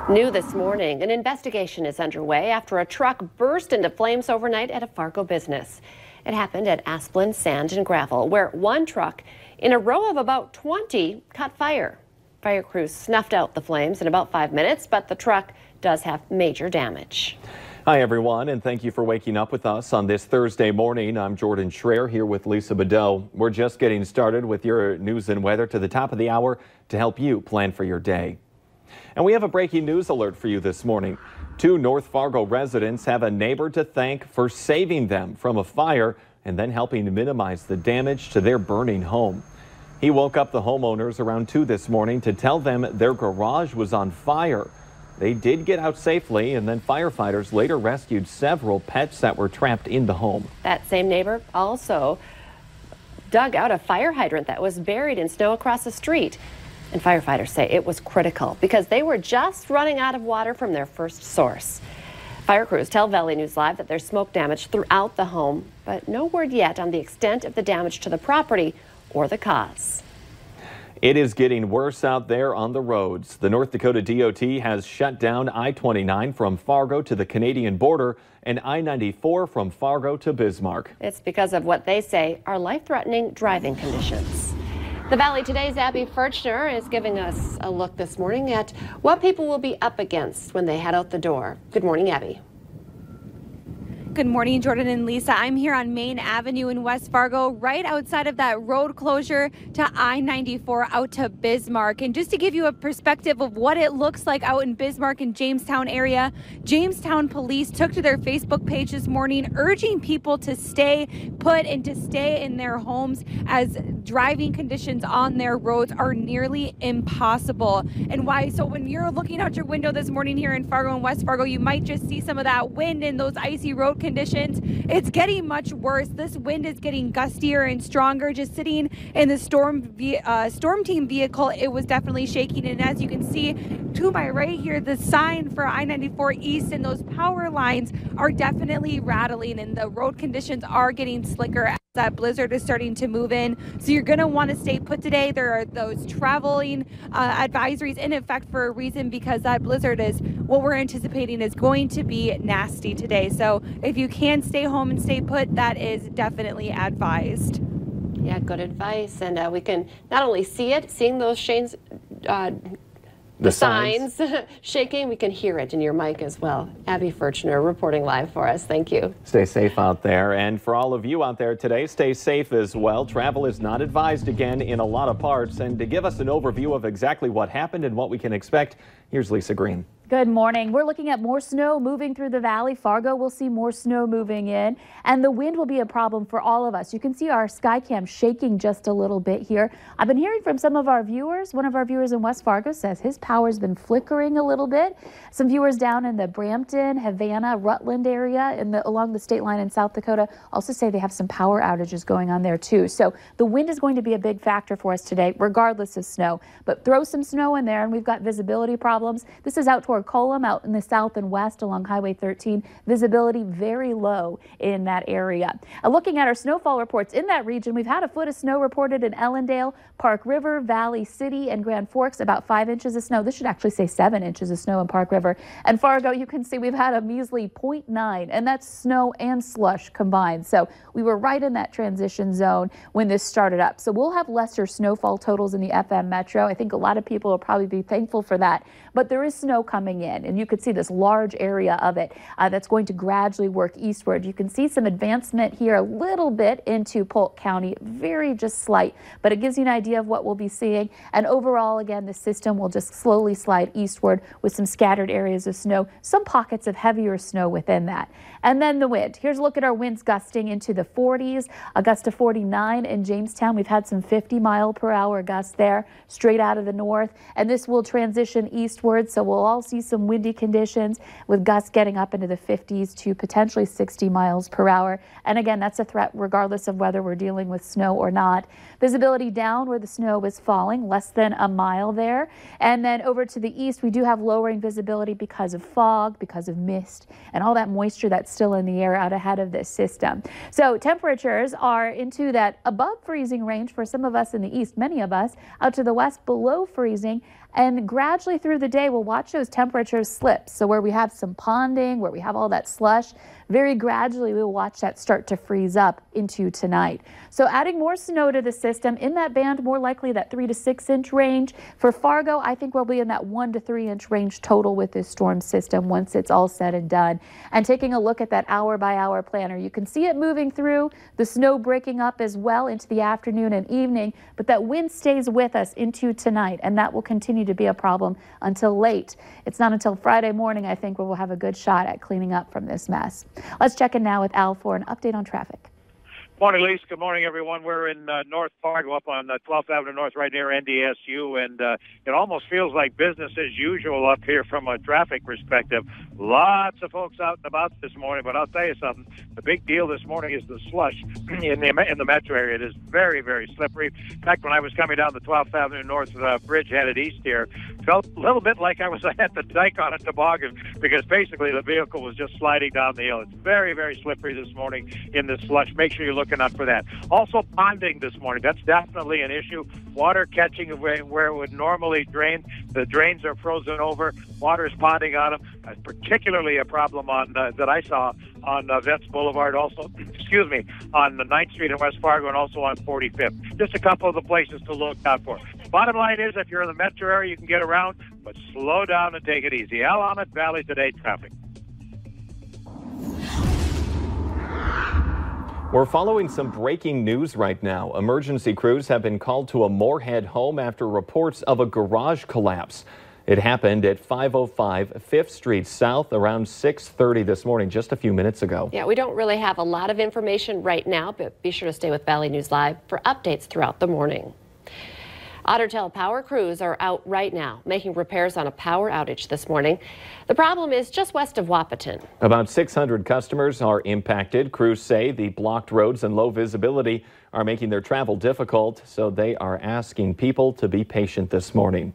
New this morning, an investigation is underway after a truck burst into flames overnight at a Fargo business. It happened at Asplin Sand and Gravel, where one truck in a row of about 20 caught fire. Fire crews snuffed out the flames in about 5 minutes, but the truck does have major damage. Hi, everyone, and thank you for waking up with us on this Thursday morning. I'm Jordan Schreier here with Lisa Bedell. We're just getting started with your news and weather to the top of the hour to help you plan for your day. And we have a breaking news alert for you this morning. 2 North Fargo residents have a neighbor to thank for saving them from a fire and then helping to minimize the damage to their burning home. He woke up the homeowners around 2 this morning to tell them their garage was on fire. They did get out safely, and then firefighters later rescued several pets that were trapped in the home. That same neighbor also dug out a fire hydrant that was buried in snow across the street. And firefighters say it was critical because they were just running out of water from their first source. Fire crews tell Valley News Live that there's smoke damage throughout the home, but no word yet on the extent of the damage to the property or the cause. It is getting worse out there on the roads. The North Dakota DOT has shut down I-29 from Fargo to the Canadian border and I-94 from Fargo to Bismarck. It's because of what they say are life-threatening driving conditions. The Valley Today's Abby Furchner is giving us a look this morning at what people will be up against when they head out the door. Good morning, Abby. Good morning, Jordan and Lisa. I'm here on Main Avenue in West Fargo, right outside of that road closure to I-94 out to Bismarck. And just to give you a perspective of what it looks like out in Bismarck and Jamestown area, Jamestown police took to their Facebook page this morning urging people to stay put and to stay in their homes as driving conditions on their roads are nearly impossible. And why? So when you're looking out your window this morning here in Fargo and West Fargo, you might just see some of that wind and those icy road conditions. It's getting much worse. This wind is getting gustier and stronger. Just sitting in the storm team vehicle, it was definitely shaking. And as you can see to my right here, the sign for I-94 East and those power lines are definitely rattling, and the road conditions are getting slicker as that blizzard is starting to move in. So you're going to want to stay put today. There are those traveling advisories in effect for a reason, because that blizzard is what we're anticipating is going to be nasty today. So if you can stay home and stay put, that is definitely advised. Yeah, good advice. And we can not only see it, seeing those the signs shaking, we can hear it in your mic as well. Abby Furchner reporting live for us. Thank you. Stay safe out there. And for all of you out there today, stay safe as well. Travel is not advised again in a lot of parts. And to give us an overview of exactly what happened and what we can expect, here's Lisa Green. Good morning. We're looking at more snow moving through the valley. Fargo will see more snow moving in, and the wind will be a problem for all of us. You can see our Skycam shaking just a little bit here. I've been hearing from some of our viewers. One of our viewers in West Fargo says his power's been flickering a little bit. Some viewers down in the Brampton, Havana, Rutland area along the state line in South Dakota also say they have some power outages going on there too. So the wind is going to be a big factor for us today, regardless of snow. But throw some snow in there and we've got visibility problems. This is out toward Colum, out in the south and west along Highway 13. Visibility very low in that area. Looking at our snowfall reports in that region, we've had a foot of snow reported in Ellendale, Park River, Valley City, and Grand Forks, about 5 inches of snow. This should actually say 7 inches of snow in Park River. And Fargo, you can see we've had a measly 0.9, and that's snow and slush combined. So we were right in that transition zone when this started up. So we'll have lesser snowfall totals in the FM Metro. I think a lot of people will probably be thankful for that. But there is snow coming in, and you could see this large area of it that's going to gradually work eastward. You can see some advancement here a little bit into Polk County, very just slight, but it gives you an idea of what we'll be seeing. And overall, again, the system will just slowly slide eastward with some scattered areas of snow, some pockets of heavier snow within that. And then the wind. Here's a look at our winds gusting into the 40s, a gust of 49 in Jamestown. We've had some 50-mile-per-hour gusts there straight out of the north, and this will transition eastward, so we'll all see some windy conditions with gusts getting up into the 50s to potentially 60 miles per hour. And again, that's a threat regardless of whether we're dealing with snow or not. Visibility down where the snow is falling, less than a mile there. And then over to the east, we do have lowering visibility because of fog, because of mist, and all that moisture that's still in the air out ahead of this system. So temperatures are into that above freezing range for some of us in the east, many of us out to the west below freezing. And gradually through the day, we'll watch those temperatures temperatures slip. So where we have some ponding, where we have all that slush, very gradually we'll watch that start to freeze up into tonight. So adding more snow to the system in that band, more likely that 3 to 6 inch range. For Fargo, I think we'll be in that 1 to 3 inch range total with this storm system once it's all said and done. And taking a look at that hour by hour planner, you can see it moving through, the snow breaking up as well into the afternoon and evening, but that wind stays with us into tonight, and that will continue to be a problem until late. It's not until Friday morning, I think, where we'll have a good shot at cleaning up from this mess. Let's check in now with Al for an update on traffic. Morning, Lisa. Good morning, everyone. We're in North Fargo up on 12th Avenue North right near NDSU, and it almost feels like business as usual up here from a traffic perspective. Lots of folks out and about this morning, but I'll tell you something. The big deal this morning is the slush in the metro area. It is very, very slippery. In fact, when I was coming down the 12th Avenue North bridge headed east here, felt a little bit like I was at the dike on a toboggan because basically the vehicle was just sliding down the hill. It's very, very slippery this morning in this slush. Make sure you look out for that. Also, ponding this morning. That's definitely an issue. Water catching where it would normally drain. The drains are frozen over. Water is ponding on them. Particularly a problem on that I saw on Vets Boulevard, also, excuse me, on the 9th Street in West Fargo and also on 45th. Just a couple of the places to look out for. Bottom line is, if you're in the metro area, you can get around, but slow down and take it easy. Al Ahmed, Valley Today traffic. We're following some breaking news right now. Emergency crews have been called to a Moorhead home after reports of a garage collapse. It happened at 505 5th Street South around 6:30 this morning, just a few minutes ago. Yeah, we don't really have a lot of information right now, but be sure to stay with Valley News Live for updates throughout the morning. Otter Tail power crews are out right now making repairs on a power outage this morning. The problem is just west of Wahpeton. About 600 customers are impacted. Crews say the blocked roads and low visibility are making their travel difficult, so they are asking people to be patient this morning.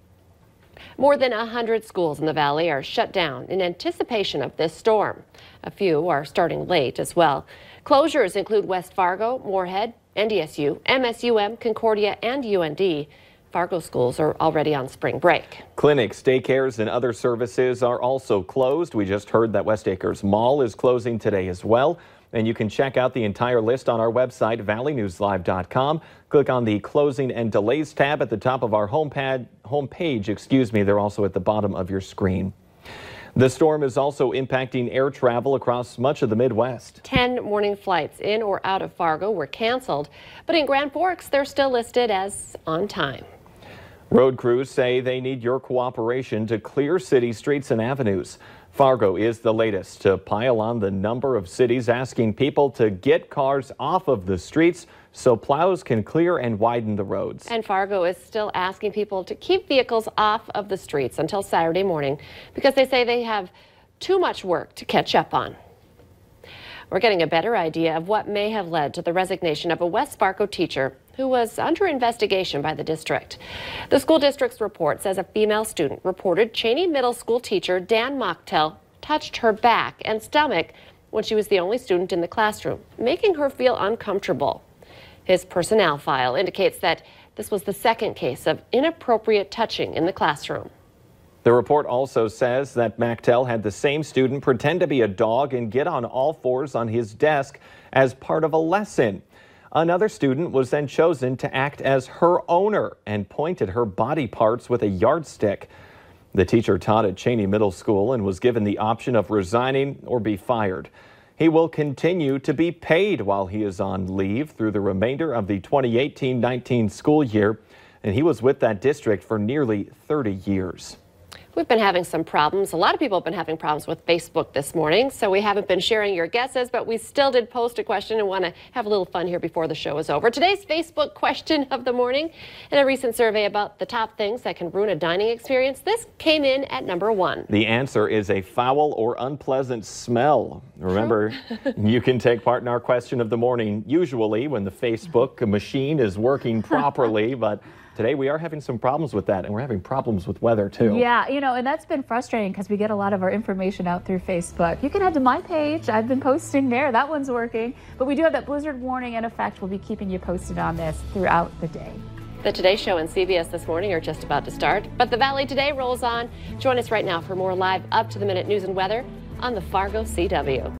More than 100 schools in the valley are shut down in anticipation of this storm. A few are starting late as well. Closures include West Fargo, Moorhead, NDSU, MSUM, Concordia, and UND. Fargo schools are already on spring break. Clinics, daycares, and other services are also closed. We just heard that West Acres Mall is closing today as well. And you can check out the entire list on our website, valleynewslive.com. Click on the Closing and Delays tab at the top of our homepage. They're also at the bottom of your screen. The storm is also impacting air travel across much of the Midwest. 10 morning flights in or out of Fargo were canceled, but in Grand Forks, they're still listed as on time. Road crews say they need your cooperation to clear city streets and avenues. Fargo is the latest to pile on the number of cities asking people to get cars off of the streets so plows can clear and widen the roads. And Fargo is still asking people to keep vehicles off of the streets until Saturday morning because they say they have too much work to catch up on. We're getting a better idea of what may have led to the resignation of a West Fargo teacher who was under investigation by the district. The school district's report says a female student reported Cheney Middle School teacher Dan Mocktel touched her back and stomach when she was the only student in the classroom, making her feel uncomfortable. His personnel file indicates that this was the second case of inappropriate touching in the classroom. The report also says that Mocktel had the same student pretend to be a dog and get on all fours on his desk as part of a lesson. Another student was then chosen to act as her owner and pointed her body parts with a yardstick. The teacher taught at Cheney Middle School and was given the option of resigning or be fired. He will continue to be paid while he is on leave through the remainder of the 2018-19 school year, and he was with that district for nearly 30 years. We've been having some problems. A lot of people have been having problems with Facebook this morning, so we haven't been sharing your guesses, but we still did post a question and want to have a little fun here before the show is over. Today's Facebook question of the morning, in a recent survey about the top things that can ruin a dining experience, this came in at number 1. The answer is a foul or unpleasant smell. Remember, you can take part in our question of the morning, usually when the Facebook machine is working properly, but today we are having some problems with that, and we're having problems with weather too. Yeah, and that's been frustrating because we get a lot of our information out through Facebook. You can head to my page. I've been posting there. That one's working. But we do have that blizzard warning in effect. We'll be keeping you posted on this throughout the day. The Today Show and CBS This Morning are just about to start, but the Valley Today rolls on. Join us right now for more live up-to-the-minute news and weather on the Fargo CW.